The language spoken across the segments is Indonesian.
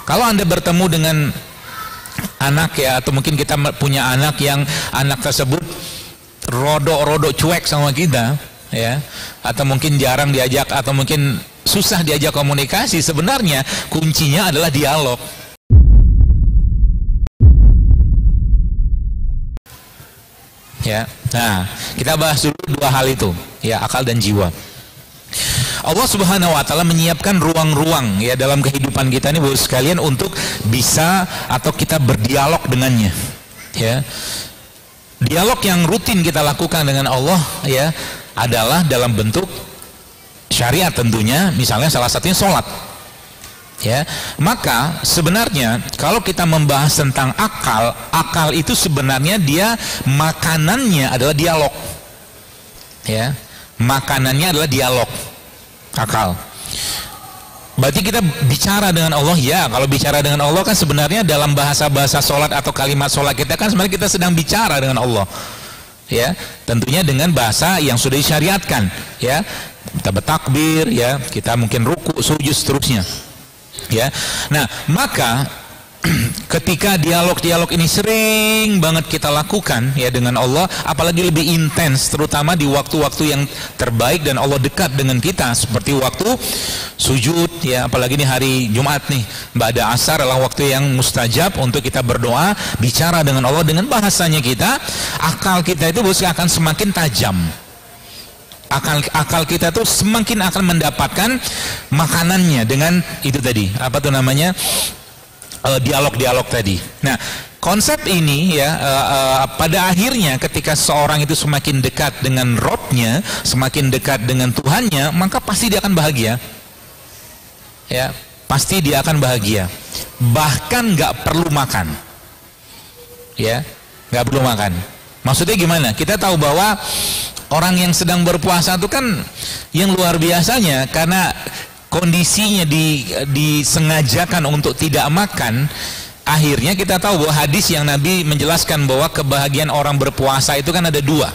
Kalau Anda bertemu dengan anak ya, atau mungkin kita punya anak yang anak tersebut rodok-rodok cuek sama kita ya, atau mungkin jarang diajak, atau mungkin susah diajak komunikasi, sebenarnya kuncinya adalah dialog. Ya, nah kita bahas dulu dua hal itu ya, akal dan jiwa. Allah Subhanahu wa taala menyiapkan ruang-ruang ya dalam kehidupan kita ini, Bapak sekalian, untuk bisa atau kita berdialog dengannya. Ya. Dialog yang rutin kita lakukan dengan Allah ya adalah dalam bentuk syariat tentunya, misalnya salah satunya sholat. Ya, maka sebenarnya kalau kita membahas tentang akal, akal itu sebenarnya dia makanannya adalah dialog. Ya, makanannya adalah dialog. Akal. Berarti kita bicara dengan Allah ya. Kalau bicara dengan Allah kan sebenarnya dalam bahasa-bahasa sholat atau kalimat sholat kita kan sebenarnya kita sedang bicara dengan Allah. Ya, tentunya dengan bahasa yang sudah disyariatkan. Ya, kita bertakbir, ya, kita mungkin ruku, sujud, seterusnya. Ya, nah maka ketika dialog-dialog ini sering banget kita lakukan ya dengan Allah, apalagi lebih intens, terutama di waktu-waktu yang terbaik dan Allah dekat dengan kita, seperti waktu sujud ya, apalagi di hari Jumat nih, ba'da asar adalah waktu yang mustajab untuk kita berdoa, bicara dengan Allah dengan bahasanya kita, akal kita itu akan semakin tajam. Akal kita tuh semakin akan mendapatkan makanannya dengan itu tadi, apa tuh namanya, dialog-dialog tadi. Nah, konsep ini ya pada akhirnya ketika seorang itu semakin dekat dengan Robnya, semakin dekat dengan Tuhannya, maka pasti dia akan bahagia. Ya, pasti dia akan bahagia. Bahkan nggak perlu makan. Ya, nggak perlu makan. Maksudnya gimana? Kita tahu bahwa orang yang sedang berpuasa itu kan yang luar biasanya, karena kondisinya disengajakan untuk tidak makan. Akhirnya kita tahu bahwa hadis yang Nabi menjelaskan bahwa kebahagiaan orang berpuasa itu kan ada dua.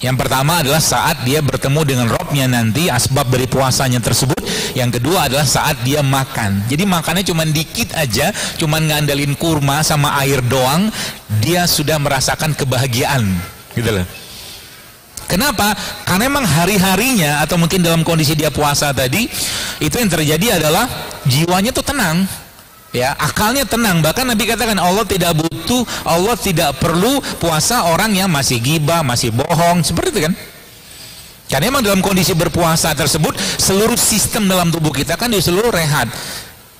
Yang pertama adalah saat dia bertemu dengan Robnya nanti, asbab dari puasanya tersebut. Yang kedua adalah saat dia makan. Jadi makannya cuma dikit aja, cuma ngandalin kurma sama air doang, dia sudah merasakan kebahagiaan gitu loh. Kenapa? Karena memang hari-harinya atau mungkin dalam kondisi dia puasa tadi, itu yang terjadi adalah jiwanya tuh tenang, ya, akalnya tenang. Bahkan Nabi katakan Allah tidak butuh, Allah tidak perlu puasa orang yang masih gibah, masih bohong, seperti itu kan? Karena memang dalam kondisi berpuasa tersebut, seluruh sistem dalam tubuh kita kan disuruh rehat.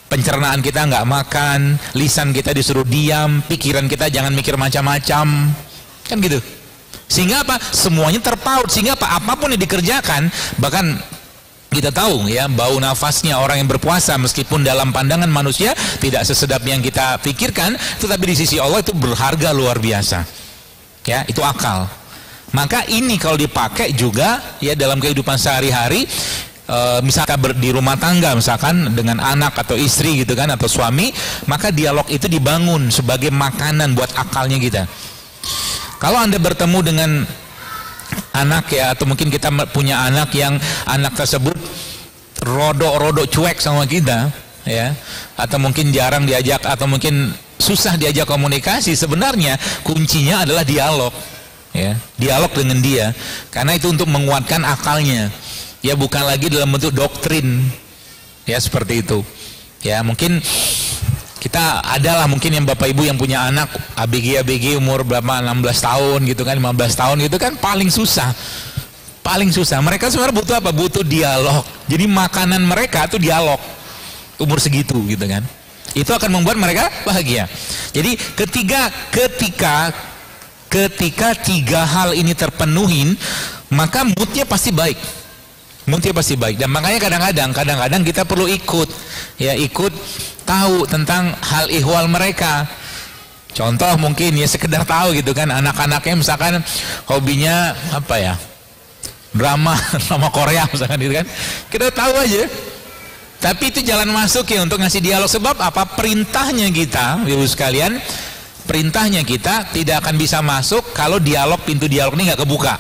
Pencernaan kita nggak makan, lisan kita disuruh diam, pikiran kita jangan mikir macam-macam, kan gitu. Sehingga apa? Semuanya terpaut, sehingga apa? Apapun yang dikerjakan, bahkan kita tahu ya, bau nafasnya orang yang berpuasa meskipun dalam pandangan manusia tidak sesedap yang kita pikirkan, tetapi di sisi Allah itu berharga luar biasa. Ya, itu akal. Maka ini kalau dipakai juga ya dalam kehidupan sehari-hari, misalkan di rumah tangga, misalkan dengan anak atau istri gitu kan, atau suami, maka dialog itu dibangun sebagai makanan buat akalnya kita. Kalau Anda bertemu dengan anak ya, atau mungkin kita punya anak yang anak tersebut rodok-rodok cuek sama kita ya, atau mungkin jarang diajak, atau mungkin susah diajak komunikasi, sebenarnya kuncinya adalah dialog ya, dialog dengan dia, karena itu untuk menguatkan akalnya ya, bukan lagi dalam bentuk doktrin ya, seperti itu ya. Mungkin kita adalah mungkin yang bapak ibu yang punya anak ABG umur berapa, 16 tahun gitu kan, 15 tahun gitu kan, paling susah mereka sebenarnya butuh apa? Butuh dialog. Jadi makanan mereka itu dialog umur segitu gitu kan, itu akan membuat mereka bahagia. Jadi ketika tiga hal ini terpenuhin, maka moodnya pasti baik. Dan makanya kadang-kadang kita perlu ikut tahu tentang hal ihwal mereka. Contoh mungkin ya sekedar tahu gitu kan, anak-anaknya misalkan hobinya apa ya, drama Korea misalkan gitu kan, kita tahu aja. Tapi itu jalan masuk ya untuk ngasih dialog. Sebab apa? Perintahnya kita, ibu sekalian, perintahnya kita tidak akan bisa masuk kalau pintu dialog ini nggak kebuka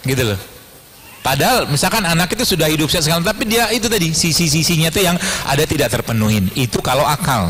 gitu loh. Padahal misalkan anak itu sudah hidup sehat sekarang, tapi dia itu tadi sisi-sisinya itu yang ada tidak terpenuhin. Itu kalau akal.